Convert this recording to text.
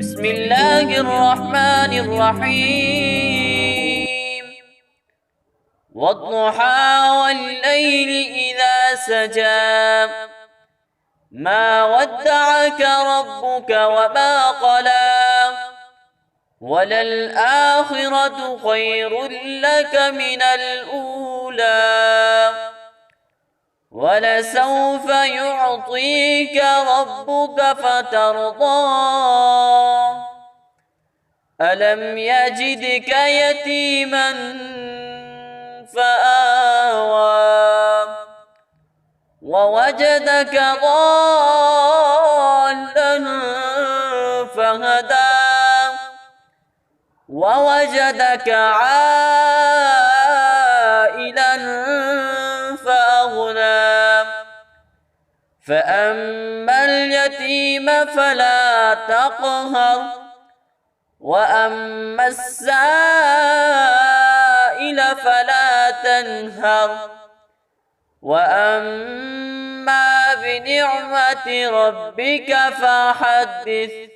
بسم الله الرحمن الرحيم والضحى والليل إذا سجى ما ودعك ربك وما قلى وللآخرة خير لك من الأولى ولسوف يعطيك ربك فترضى ألم يجدك يتيما فآوى ووجدك ضالا فهدى ووجدك عائلا فأغنى فأما اليتيم فلا تقهر وأما السائل فلا تنهر وأما بنعمة ربك فحدث